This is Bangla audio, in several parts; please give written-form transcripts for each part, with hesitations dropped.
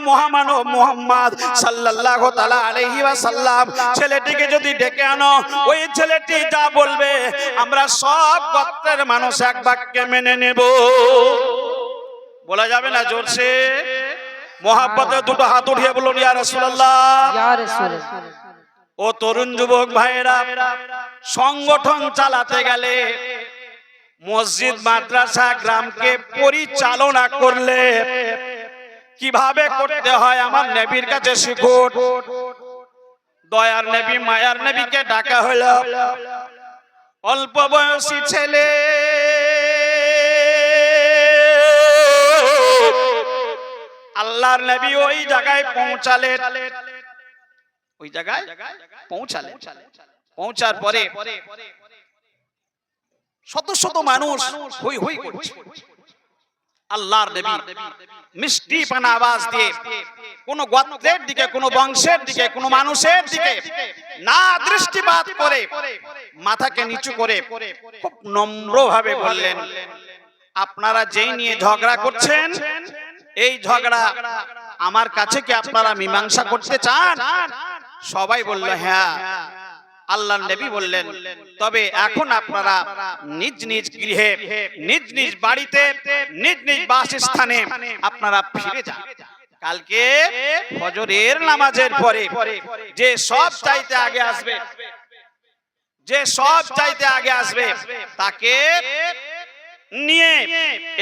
মহামানব মুহাম্মদ সাল্লাল্লাহু তাআলা আলাইহি ওয়াসাল্লাম ছেলেটিকে যদি ডেকে আনো, ওই ছেলেটি যা বলবে আমরা সব গোত্রের মানুষ এক বাক্যে মেনে নেব। বলা যাবে না জোরসে? মোহাব্বতে দুটো হাত উঠিয়ে বলুন ইয়া রাসূলুল্লাহ। ইয়া রাসূলুল্লাহ। ও তরুণ যুবক ভাইরা, সংগঠন চালাতে গেলে, মসজিদ মাদ্রাসা গ্রামকে পরিচালনা করলে কিভাবে করতে হয় আমার নবীর কাছে শিখুন। দয়ার নবী মায়ার নবীকে ডাকা হলো। অল্প বয়সী ছেলে, আল্লাহর নবী ওই জায়গায় পৌঁছালেন। ওই জায়গায় পৌঁছালেন। পৌঁছার পরে শত শত মানুষ হই হই করছে। আল্লাহর নবী মিষ্টি পানা আওয়াজ দিয়ে কোন গোত্রের দিকে, কোন বংশের দিকে, কোন মানুষের দিকে না দৃষ্টিপাত করে মাথাকে নিচু করে খুব নম্রভাবে বললেন, আপনারা যেই নিয়ে ঝগড়া করছেন, এই ঝগড়া আমার কাছে কি আপনারা মীমাংসা করতে চান? সবাই বলল হ্যাঁ। আল্লাহর নবী বললেন, তবে এখন আপনারা নিজ নিজ গৃহে, নিজ নিজ বাড়িতে, নিজ নিজ বাসস্থানে আপনারা ফিরে যান। কালকে ফজরের নামাজের পরে যে সব চাইতে আগে আসবে, যে সব চাইতে আগে আসবে, তাকে নিয়ে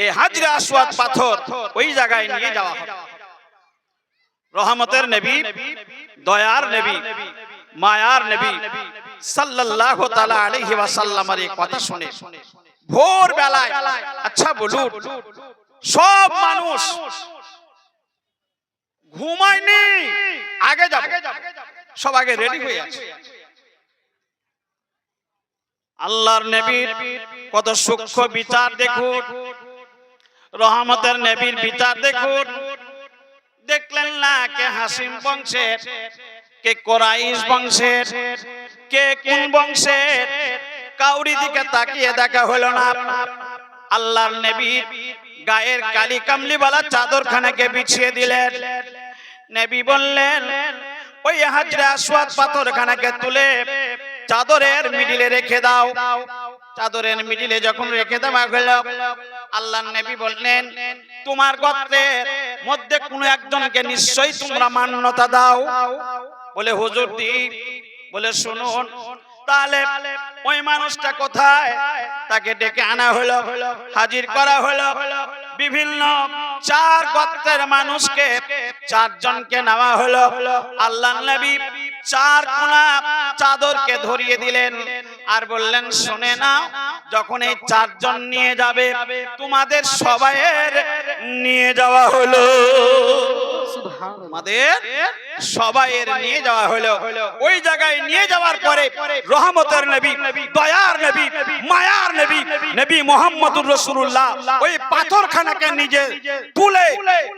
এই হাজরে আসওয়াদ পাথর ওই জায়গায় নিয়ে যাওয়া হবে। রহমতের নবী, দয়ার নবী, মায়ার নবী সাল্লাল্লাহু তাআলা আলাইহি ওয়াসাল্লামের এই কথা শুনে ভোর বেলায়, আচ্ছা বলুন, সব মানুষ ঘুমায়নি, আগে যাবে, সব আগে রেডি হয়ে আছে। আল্লাহর নবীর কত সূক্ষ্ম বিচার দেখুন, রহমতের নবীর বিচার দেখুন। দেখলেন না কে হাসিম বংশের, কে কোরাইশ বংশের, কে কোন বংশের, কাউরি দিকে তাকিয়ে দেখা হলো না। আল্লাহর নবীর গায়ের কালি কামলিওয়ালা চাদরখানাকে বিছিয়ে দিলেন। নবী বললেন, ওই হাজরে আসওয়াদ পাথরখানাকে তুলে চাদরের মিডিলে রেখে দাও। চাদরের মিডিলে যখন রেখে দেওয়া হলো, আল্লাহর নবী বললেন, তোমার গোত্রের মধ্যে কোন একজনকে নিশ্চয়ই তোমরা মান্যতা দাও। বলে হুজুর দি, বলে শুনুন, তাহলে ওই মানুষটা কোথায়? তাকে ডেকে আনা হলো, হাজির করা হলো। বিভিন্ন চার গোত্রের মানুষকে, চারজনকে নেওয়া হলো। আল্লাহর নবী চার কোনা চাদরকে ধরিয়ে দিলেন আর বললেন, শুনে নাও, যখন এই চারজন নিয়ে যাবে, তোমাদের সবাইয়ের নিয়ে যাওয়া হলো। আমাদের সবাইয়ের নিয়ে যাওয়া হলো। ওই জায়গায় নিয়ে যাওয়ার পরে রহমতের নবী, দয়ার নবী, মায়ার নবী, নবী মুহাম্মদুর রাসূলুল্লাহ ওই পাথরখানাকে নিজে তুলে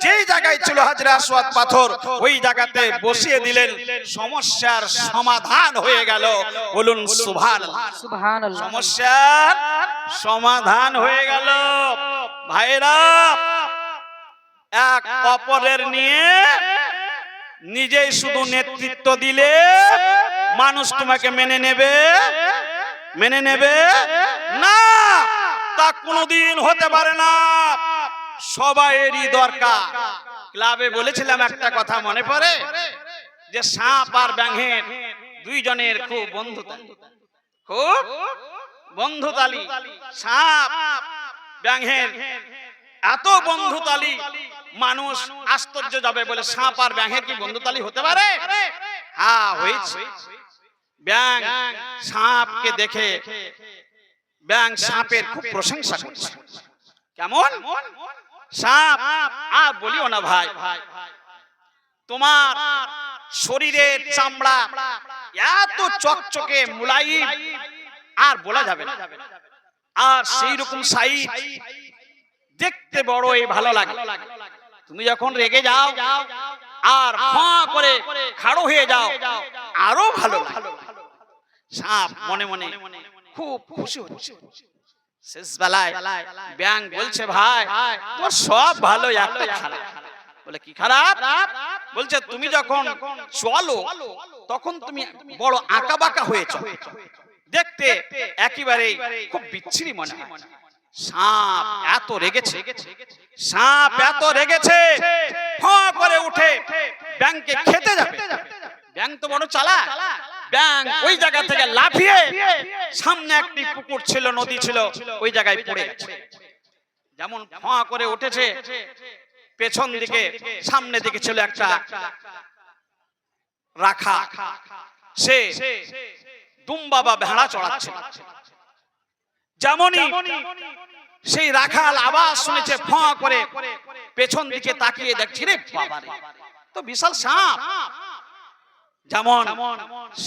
যেই জায়গায় ছিল হাজরে আসওয়াদ পাথর, ওই জায়গাতে বসিয়ে দিলেন। সমস্যার সমাধান হয়ে গেল। বলুন সুবহানাল্লাহ। সুবহানাল্লাহ। সমস্যার সমাধান হয়ে গেল। ভাইরা, এক অপরের নিয়ে নিজেই শুধু নেতৃত্ব দিলে মানুষ তোমাকে মেনে নেবে? মেনে নেবে না, তা কোনোদিন হতে পারে না। সবাইয়েরই দরকার। ক্লাবে বলেছিলাম একটা কথা মনে পড়ে, যে সাপ আর ব্যাঙের দুইজনের খুব বন্ধুতালি, খুব বন্ধুতালি। সাপ ব্যাঙের এত বন্ধুতালি, মানুষ আশ্চর্য যাবে, বলে সাপ আর ব্যাঙের কি বন্ধুতালি হতে পারে? হ্যাঁ, হয়েছে। ব্যাঙ সাপকে দেখে, ব্যাঙ সাপের খুব প্রশংসা করছে। কেমন? সাপ, আর বলিও না ভাই, তোমার শরীরের চামড়া এত চকচকে মুলায়ম, আর বলা যাবে না। আর সেই রকম সাইজ, দেখতে বড়ই ভালো লাগে। তুমি যখন রেগে যাও আর ফাঁ করে খাড়ো হয়ে যাও, আরো ভালো লাগে। সাপ মনে মনে খুব খুশি হচ্ছে। শেষ বেলায় ব্যাঙ বলছে, ভাই তোমার সব ভালো, একটা খারাপ। বলে কি খারাপ? বলছে তুমি যখন চলো তখন তুমি বড় আঁকা বাঁকা হয়েছ, দেখতে একেবারে খুব বিচ্ছিরি মনে হয়। সাপ এত রেগেছে, সাপ এত রেগেছে, ফঁ করে উঠে ব্যাংকে খেতে যাবে। ব্যাং তো বড় চালাক, ব্যাং ওই জায়গা থেকে লাফিয়ে সামনে একটি পুকুর ছিল, নদী ছিল, ওই জায়গায় পড়ে গেছে। যেমন ফঁ করে উঠেছে, পেছন দিকে সামনে দিকে ছিল একটা রাখা, সে দুম্বা বা ভেড়া চড়াচ্ছে। যেমনই সেই রাখাল আওয়াজ শুনেছে, ফঁ করে পেছন দিকে তাকিয়ে দেখছি, রে বাবারে তো বিশাল সাপ। যেমন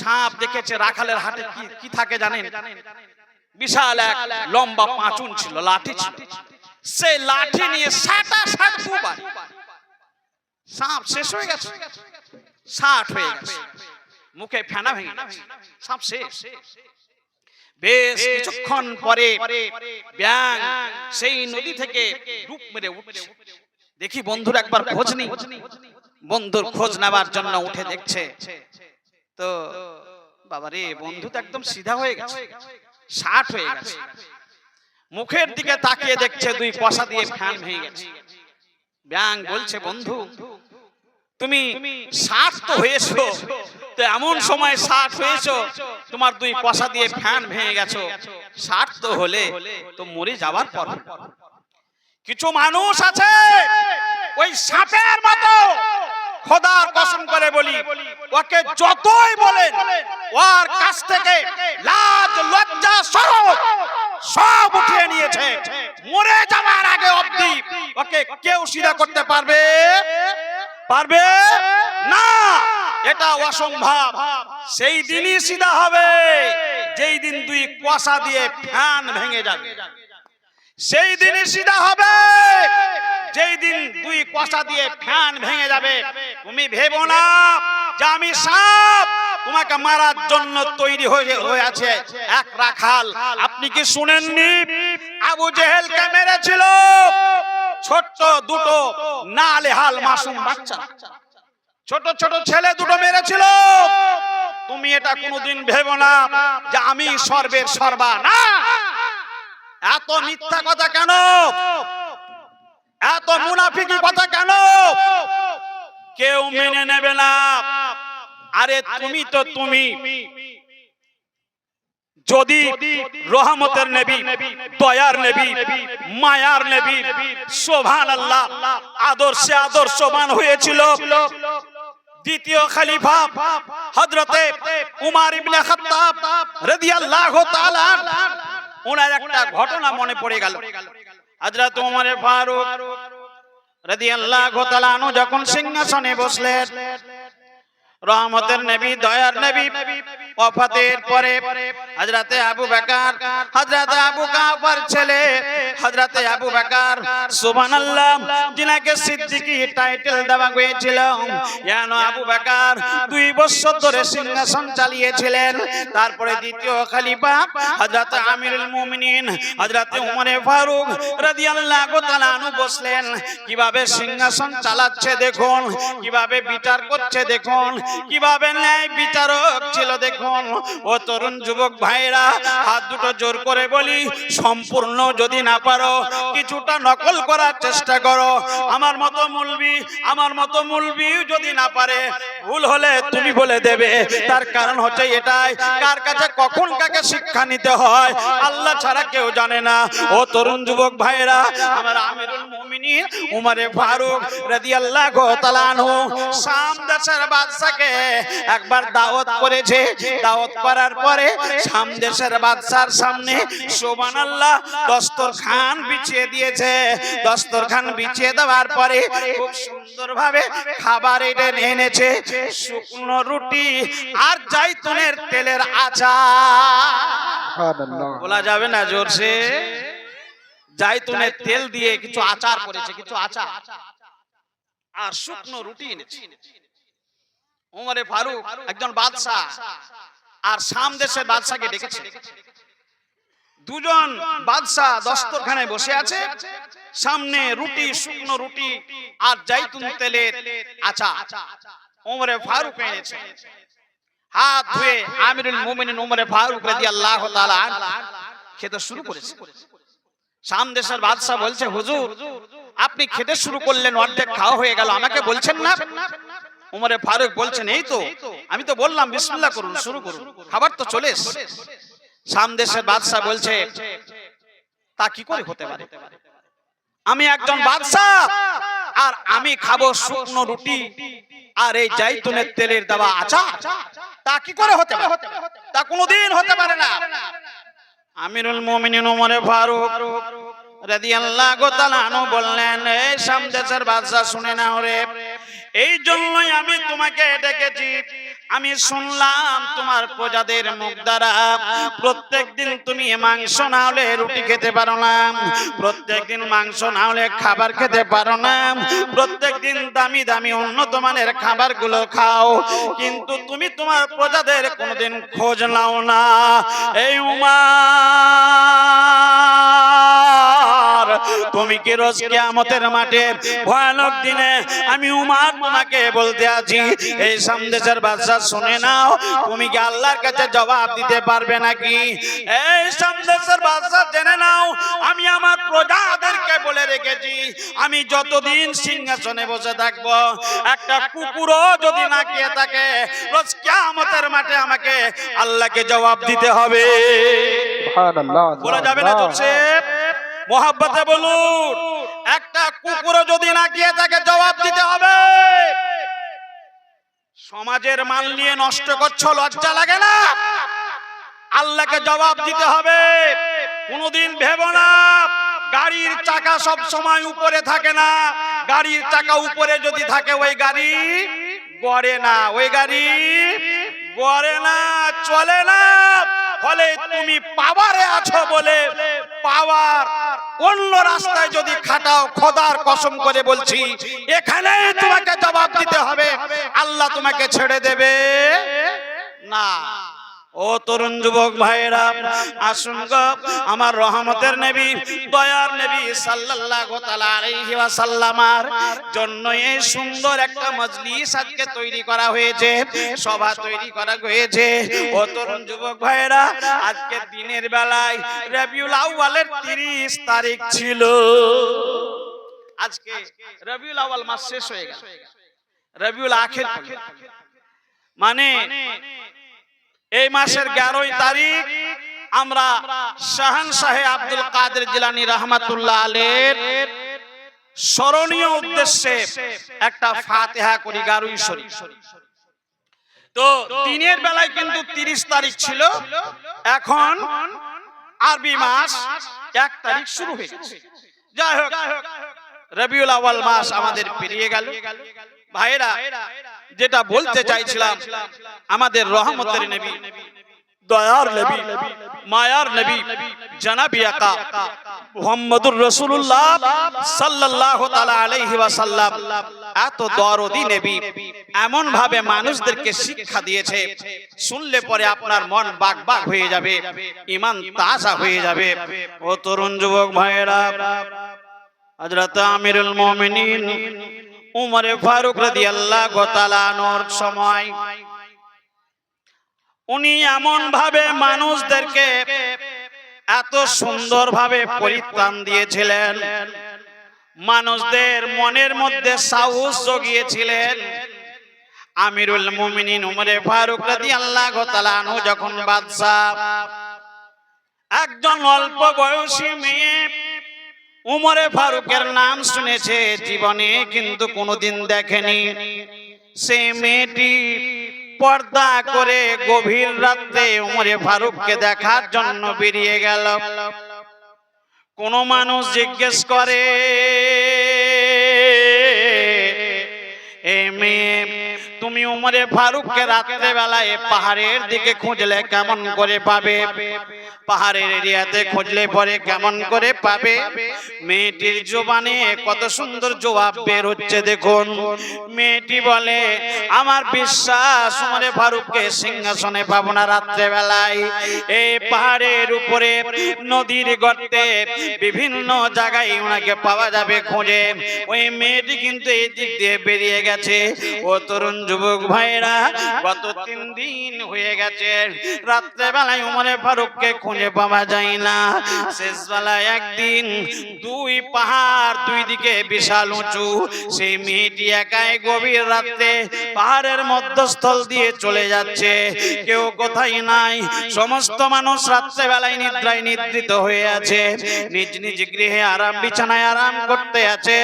সাপ দেখেছে, রাখালের হাতে কি থাকে জানেন? বিশাল এক লম্বা পাঁচুন ছিল, লাঠি ছিল। সেই লাঠি নিয়ে সাটা সাট দুবার, সাপ শেষ হয়ে গেছে, 60 হয়ে গেছে, মুখে ফেনা ভেঙে গেছে, সাপ শেষ। বেশ কিছুক্ষণ পরে ব্যাং সেই নদী থেকে ডুব মেরে উঠছে। দেখি বন্ধুর একবার খোঁজ নেই। বন্ধুর খোঁজ নেবার জন্য উঠে দেখছে, তো বাবারে বন্ধু তো একদম সিধা হয়ে গেছে, 60 হয়ে গেছে। মুখের দিকে তাকিয়ে দেখছে 2 পয়সা দিয়ে ফ্যান ভেঙে গেছে। ব্যাং বলছে, বন্ধু তুমি 60 তো হয়েছো, তো এমন সময় 60 হয়েছো, তোমার 2 পয়সা দিয়ে ফ্যান ভেঙে গেছো, 60 তো হলে তো মরে যাবার পর। কিছু মানুষ আছে ওই সাপের মতো, খোদার কসম করে বলি, ওকে যতই বলেন ওর কাছ থেকে লাজ লজ্জা শরম সব উঠিয়ে নিয়েছে, মরে যাওয়ার আগে অবধি ওকে কেউ সিধা করতে পারবে না, এটা অসম্ভব। সেই দিনই সিধা হবে যেই দিন 2 পয়সা দিয়ে ফ্যান ভেঙে যাবে, সেই দিনই সিধা হবে যেই দিন 2 পয়সা দিয়ে ফ্যান ভেঙে যাবে। তুমি ভেবো না যে আমি সাপ তোমাকে মারার জন্য তৈরি হয়ে আছে এক রাখাল। আপনি কি শুনেননি আবু জেহেলকে মেরেছিল ছোট্ট 2 নালেহাল মাসুম বাচ্চা, ছোট ছোট ছেলে 2 মেরেছিল। তুমি এটা কোনোদিন ভেবো না যে আমি সর্বের সর্বা, না। এত মিথ্যা কথা কেন? এত মুনাফিকি কথা কেন? কেউ মেনে নেবে না। আরে তুমি তো তুমি যদি রহমতের নবী, দয়ার নবী, মায়ার নবী, সুবহানাল্লাহ, আদর্শে আদর্শবান হয়েছিল দ্বিতীয় খলিফা হযরতে উমর ইবনে খাত্তাব রাদিয়াল্লাহু তাআলা, ওনার একটা ঘটনা মনে পড়ে গেল। হযরত উমর ফারুক রাদিয়াল্লাহু তাআলা আনহু যখন সিংহাসনে বসলেন, রহমতের নবী, দয়ার নবী ওয়াফাতের পরে হযরতে আবু বকর, হযরতে আবু কাফার ছেলে হযরতে আবু বকর, সুবহানাল্লাহ, যিনাকে সিদ্দিকী টাইটেল দেওয়া হয়েছিল, জানো আবু বকর 2 বছর ধরে সিংহাসন চালিয়েছিলেন। তারপরে দ্বিতীয় খলিফা হযরতে আমিরুল মুমিনিন হযরতে উমর ফারুক রাদিয়াল্লাহু তাআলা আনহু বসলেন। কিভাবে সিংহাসন চালাচ্ছে দেখুন, কিভাবে বিচার করছে দেখুন, কিভাবে ন্যায় বিচারক ছিল দেখুন। ও তরুণ যুবক ভাইরা, হাত দুটো জোর করে বলি, সম্পূর্ণ যদি না পারো কিছুটা নকল করার চেষ্টা করো। আমার মতো মুলবি যদি না পারে, ভুল হলে তুমি বলে দেবে। তার কারণ হচ্ছে এটাই, কার কাছে কখন কাকে শিক্ষা নিতে হয় আল্লাহ ছাড়া কেউ জানে না। ও তরুণ যুবক ভাইরা, আমার আমিরুল মুমিনিন উমর ফারুক রাদিয়াল্লাহু তাআলা আনহু শাম দেশের বাদশাকে একবার দাওয়াত করেছে। দাওয়াত করার পরে শাম দেশের বাদশার সামনে সুবহানাল্লাহ দস্তরখান বিছিয়ে দিয়েছে। দস্তরখান বিছিয়ে দেওয়ার পরে খুব সুন্দরভাবে খাবার এনেছে, শুকনো রুটি আর জাইতুনের তেলের আচার। বলা যাবে না জোরসে? জাইতুনের তেল দিয়ে কিছু আচার করেছে, কিছু আচার আর শুকনো রুটি এনেছে। উমর ফারুক একজন বাদশা, আর শাম দেশের বাদশাকে ডেকেছে। দুজন বাদশাহ দস্তরখানে বসে আছে, সামনে রুটি, শুকনো রুটি আর জাইতুন তেলের আচার ওমরে ফারুক এনেছে। হাত ধুয়ে আমিরুল মুমিনিন ওমরে ফারুক রাদিয়াল্লাহু তাআলা খেতে শুরু করেছে। শাম দেশের বাদশা বলছে, হুজুর আপনি খেতে শুরু করলেন, অর্ধেক খাওয়া হয়ে গেল, আমাকে বলছেন না? ওমরে ফারুক বলছেন, এই তো আমি তো বললাম বিসমিল্লাহ করুন, শুরু করুন, খাবার তো চলে এসেছে। শাম দেশের বাদশা বলছে, তা কি করে হতে পারে? আমি একজন বাদশা আর আমি খাবো শুকনো রুটি আর এই জাইতুনের তেলের দেওয়া আচার, তা কি করে হতে পারে? তা কোনোদিন হতে পারে না। আমিরুল মুমিনিন ওমরে ফারুক রাদিয়াল্লাহু তাআলা আনহু বললেন, এই শাম দেশের বাদশা শুনে নাও রে, এই জন্যই আমি তোমাকে ডেকেছি। আমি শুনলাম তোমার প্রজাদের মুখ দ্বারা প্রত্যেকদিন তুমি মাংস না হলে রুটি খেতে পারো না, প্রত্যেকদিন মাংস না হলে খাবার খেতে পারো না, প্রত্যেকদিন দামি দামি উন্নত মানের খাবারগুলো খাও, কিন্তু তুমি তোমার প্রজাদের কোনোদিন খোঁজ নাও না। এই উমার, তুমি কি রোজ কিয়ামতের মাঠে ভয়ানক দিনে আমি উমার তোমাকে বলতে আছি, এই শাম দেশের বাদশা শুনে নাও, তুমি কি আল্লাহর কাছে জবাব দিতে পারবে নাকি? এই শাম দেশের বাদশা জেনে নাও, আমি আমার প্রজাদেরকে বলে রেখেছি, আমি যতদিন সিংহাসনে বসে থাকবো একটা কুকুরও যদি না খেয়ে থাকে, রোজ কিয়ামতের মাঠে আমাকে আল্লাহকে জবাব দিতে হবে। সুবহানাল্লাহ, বলা যাবে না জোরছে? মোহাব্বতে বলুন, একটা কুকুরও যদি না খেয়ে থাকে জবাব দিতে হবে। সমাজের মাল নিয়ে নষ্ট করছো, লজ্জা লাগে না? আল্লাহকে জবাব দিতে হবে। কোনদিন ভেবো না গাড়ির চাকা সব সময় উপরে থাকে না, গাড়ির চাকা উপরে যদি থাকে ওই গাড়ি গড়ে না, ওই গাড়ি গড়ে না, চলে না। ফলে তুমি পাওয়ারে আছো বলে পাওয়ার অন্য রাস্তায় যদি খাটাও, খোদার কসম করে বলছি এখানে তোমাকে জবাব দিতে হবে, আল্লাহ তোমাকে ছেড়ে দেবে না। ও তরুণ যুবক ভাইরা, আসুন গো, আমার রহমতের নবী, দয়ার নবী সাল্লাল্লাহু তাআলা আলাইহি ওয়াসাল্লামের জন্য এই সুন্দর একটা মজলিস আজকে তৈরি করা হয়েছে, সভা তৈরি করা হয়েছে। ও তরুণ যুবক ভাইরা, আজকে দিনের বেলায় রবিউল আউয়ালের 30 তারিখ ছিল। আজকে রবিউল আউয়াল মাস শেষ হয়ে গেল, রবিউল আখির মানে এই মাসের 11 তারিখ আমরা শাহনশাহ আব্দুল কাদের জিলানী রাহমাতুল্লাহ আলাইহির স্মরণীয় উদ্দেশ্যে একটা ফাতিহা করি, গারুই শরীফ। তো দিনের বেলায় কিন্তু 30 তারিখ ছিল, এখন আরবি মাস 1 তারিখ শুরু হয়ে গেছে। যাই হোক, রবিউল আউয়াল মাস আমাদের পেরিয়ে গেল। ভাইরা, যেটা বলতে চাইছিলাম, আমাদের রহমতের নবী, দয়ার নবী, মায়ার নবী জনাবি আকা মুহাম্মদুর রাসূলুল্লাহ সাল্লাল্লাহু তাআলা আলাইহি ওয়াসাল্লাম এত দরদি নবী, এমন ভাবে মানুষদেরকে শিক্ষা দিয়েছে, শুনলে পরে আপনার মন বাগ হয়ে যাবে, ঈমান তাজা হয়ে যাবে। ও তরুণ যুবক ভাইরা, হযরত আমিরুল মুমিনিন উমরে ফারুক রাদিয়াল্লাহু তাআলা আনহুর সময় উনি এমন ভাবে মানুষদেরকে এত সুন্দর ভাবে পরিত্রাণ দিয়েছিলেন, মানুষদের মনের মধ্যে সাহস জগিয়েছিলেন। আমিরুল মুমিনিন উমরে ফারুক রাদিয়াল্লাহু তাআলা আনহু যখন বাদশা, একজন অল্প বয়সী মেয়ে উমরে ফারুকের নাম শুনেছে, জীবনে কিন্তু কোনোদিন দেখেনি। সে মেয়েটি পর্দা করে গভীর রাতে উমরে ফারুককে দেখার জন্য বেরিয়ে গেল। কোন মানুষ জিজ্ঞেস করে, এই মেয়ে তুমি উমরে ফারুককে রাত্রে বেলায় পাহাড়ের দিকে খুঁজলে কেমন করে পাবে? পাহাড়ের এরিয়াতে খুঁজলে পরে কেমন করে পাবে? মেয়েটির জবানে কত সুন্দর জবাব বের হচ্ছে দেখুন। মেয়েটি বলে, আমার বিশ্বাস উমরে ফারুককে সিংহাসনে পাবো না রাত্রে বেলায়। এই পাহাড়ের উপরে নদীর গর্তে বিভিন্ন জায়গায় ওনাকে পাওয়া যাবে খুঁজে। ওই মেয়েটি কিন্তু এই দিক দিয়ে বেরিয়ে গেছে। ও তরুণ যুবক ভাইরা, গত 3 দিন হয়ে গেছে রাত্রে বেলায় উমরে ফারুককে খুঁজে পাওয়া যায় না। শেষ বেলায় একদিন 2 পাহাড় 2 দিকে বিশাল উঁচু, সেই মেয়েটি একাই গভীর রাতে পাহাড়ের মধ্যস্থল দিয়ে চলে যাচ্ছে। কেউ কোথায় নাই, সমস্ত মানুষ রাত্রে বেলায় নিদ্রায় নিদ্রিত হয়ে আছে, নিজ নিজ গৃহে আরাম বিছানায় আরাম করতে আছে,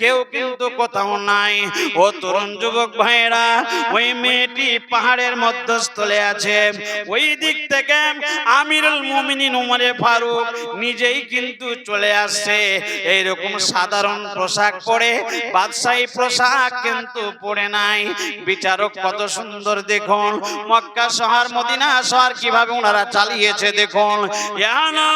কেউ কিন্তু কোথাও নাই। ও তরুণ যুবক ভাইরা, ওই মেয়েটি পাহাড়ের মধ্যস্থলে আছে। ওই দিক থেকে আমিরুল মুমিনিন উমরে ফারুক নিজেই কিন্তু চলে আসছে। এইরকম সাধারণ পোশাক পরে, বাদশাহী পোশাক কিন্তু পরে নাই। বিচারক কত সুন্দর দেখুন, মক্কা শহর মদিনা শহর কিভাবে ওনারা চালিয়েছে দেখুন। ইয়ানো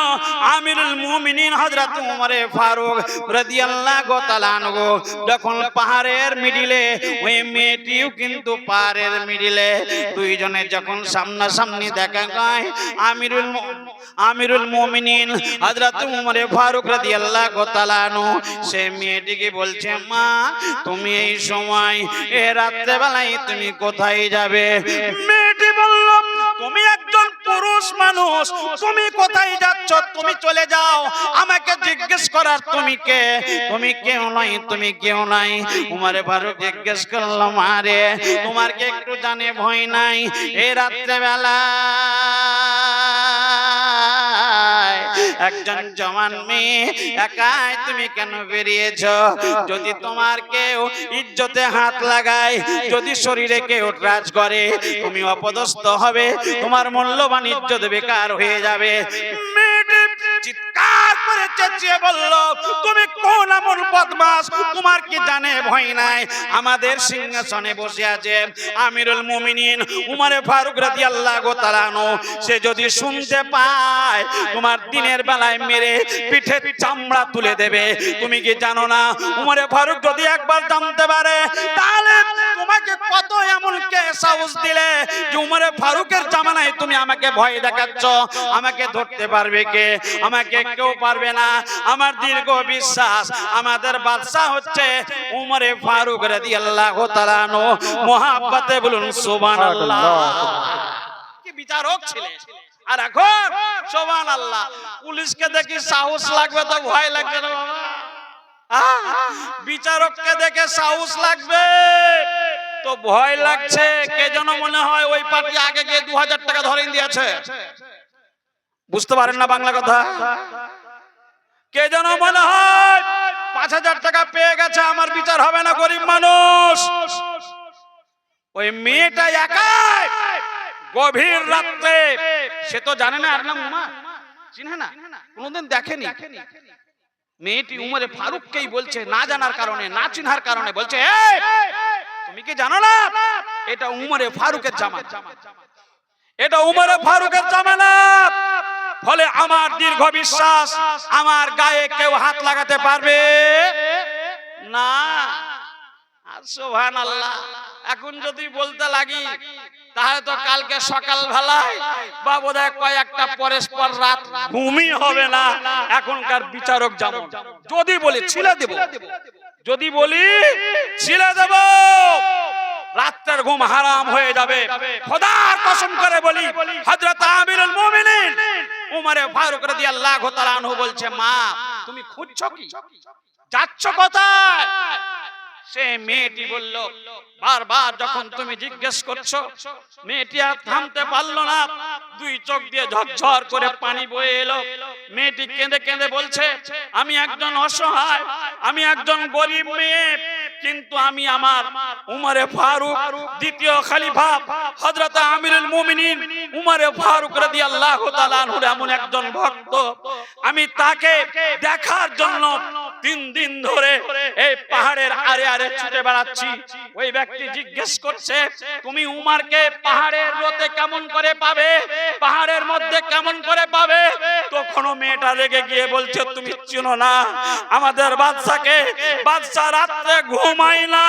আমিরুল মুমিনিন হযরত উমরে ফারুক রাদিয়াল্লাহু তাআলা আনহু যখন পাহাড়ের মিডিলে, ওই মেয়েটিও কিন্তু পাহাড়ের মিডিলে, দুইজনে যখন সামনাসামনি দেখা যায়, আমিরুল মুমিনিন হযরত উমরে ফারুক রাদিয়াল্লাহু তাআলা আনহু সে মেয়েটিকে বলছে, মা তুমি এই সময় এ রাত্রে বেলায় তুমি কোথায় যাবে? মেয়েটি বলল, তুমি একজন পুরুষ মানুষ, তুমি কোথায় যাচ্ছ? তুমি চলে যাও, আমাকে জিজ্ঞেস করার তুমি কে? তুমি কেউ নাই, তুমি কেউ নাই। উমরে ফারুক জিজ্ঞেস করলো, মারে তোমার কি একটু জানে ভয় নাই? এই রাত্রে বেলা একজন জওয়ান মেয়ে একাই তুমি কেন বেরিয়েছো? যদি তোমার কেউ ইজ্জতে হাত লাগায়, যদি শরীরে কেউ টাচ করে, তুমি অপদস্থ হবে, তোমার মূল্যবান ইজ্জত বেকার হয়ে যাবে। চিৎকার করে চেঁচিয়ে বলল, তুমি কোন এমন বদমাশ, তোমার কি জানে ভয় নাই? আমাদের সিংহাসনে বসে আছে আমিরুল মুমিনিন উমরে ফারুক রাদিয়াল্লাহু তাআলা আনহু। সে যদি শুনতে পায়, তোমার দিনের বেলায় মেরে পিঠের চামড়া তুলে দেবে। তুমি কি জানো না, উমরে ফারুক যদি একবার জানতে পারে, তাহলে তোমাকে কত এমন কেসাউস দিলে যে উমরে ফারুকের জামানায় তুমি আমাকে ভয় দেখাচ্ছ, আমাকে ধরতে পারবে কে? আমাকে কেউ পারবে না। আমার দীর্ঘ বিশ্বাস, আমাদের বাদশা হচ্ছে উমরে ফারুক রাদিয়াল্লাহু তাআলা আনহু। মুহাব্বতে বলুন সুবহানাল্লাহ। কি বিচারক ছিলেন! আর এখন সুবহানাল্লাহ, পুলিশকে দেখি সাহস লাগবে তো ভয় লাগবে না বাবা? বিচারককে দেখে সাহস লাগবে তো ভয় লাগছে। কে যেন মনে হয় ওই পার্টি আগে গিয়ে 2000 টাকা ধরেন দিয়েছে। বুঝতে পারেন না বাংলা কথা? কে যেন মনে হয় 5000 টাকা পেয়ে গেছে, আমার বিচার হবে না, গরিব মানুষ। ওই মেয়েটা একাই গভীর রাতে, সে তো জানে না আর নাম উমা, চিনে না, কোনোদিন দেখেনি। মেয়েটি উমরে ফারুককেই বলছে, না জানার কারণে, না চিনার কারণে বলছে, তুমি কি জানো না এটা উমরে ফারুকের জামানা, এটা উমরে ফারুকের জামানা। ফলে আমার দীর্ঘ বিশ্বাস, আমার গায়ে কেউ হাত লাগাতে পারবে না। সুবহানাল্লাহ। এখন যদি বলতে লাগি, তাহলে তো কালকে সকাল বেলায় বা বোধহয় কয়েকটা পরস্পর রাত ঘুমই হবে না। এখনকার বিচারক যেমন, যদি বলি ছিলে দেব, যদি বলি ছিলে দেব, রাতের ঘুম হারাম হয়ে যাবে। খোদার কসম করে বলি, হযরত আমিরুল মুমিনিন উমরে ফারুক রাদিয়াল্লাহু তাআলা আনহু বলছে, মা তুমি খুঁজছো কি, যাচ্ছ কোথায়? সে মেয়েটি বলল, বারবার যখন তুমি জিজ্ঞেস করছো, মেয়েটি আর থামতে পারলো না, 2 চোখ দিয়ে ঝরঝর করে পানি বয়ে এলো। মেয়েটি কেঁদে কেঁদে বলছে, আমি একজন অসহায়, আমি একজন গরিব মেয়ে, কিন্তু আমি আমার উমরে ফারুক দ্বিতীয় খলিফা হযরত আমিরুল মুমিনিন উমরে ফারুক রাদিয়াল্লাহু তাআলা আনহুর এমন একজন ভক্ত, আমি তাকে দেখার জন্য 3 দিন ধরে এই পাহাড়ের আরে আরে ছুটে বেড়াচ্ছি। ওই ব্যক্তি জিজ্ঞেস করছে, তুমি উমারকে পাহাড়ের রোতে কেমন করে পাবে, পাহাড়ের মধ্যে কেমন করে পাবে? তখনও মেয়েটা রেগে গিয়ে বলছে, তুমি চিনো না আমাদের বাদশাকে? বাদশা রাতে ঘুমায় না,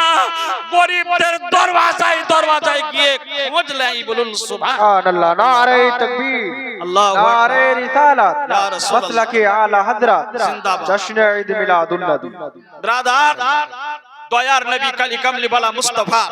গরিবদের দরওয়াজায় দরওয়াজায় গিয়ে খোঁজ নেয়। বলুন সুবহানাল্লাহ। নারে তাকবীর, আল্লাহু আকবার, নারে রিসালাত, ইয়া রাসূলুল্লাহ, মাসলাকে আলা হযরত, জিন্দাবাদ। জশ্ন ঈদ মিলাদুন নবী। ব্রাদার, দয়ার নবী কালি কামলি বালা মুস্তাফা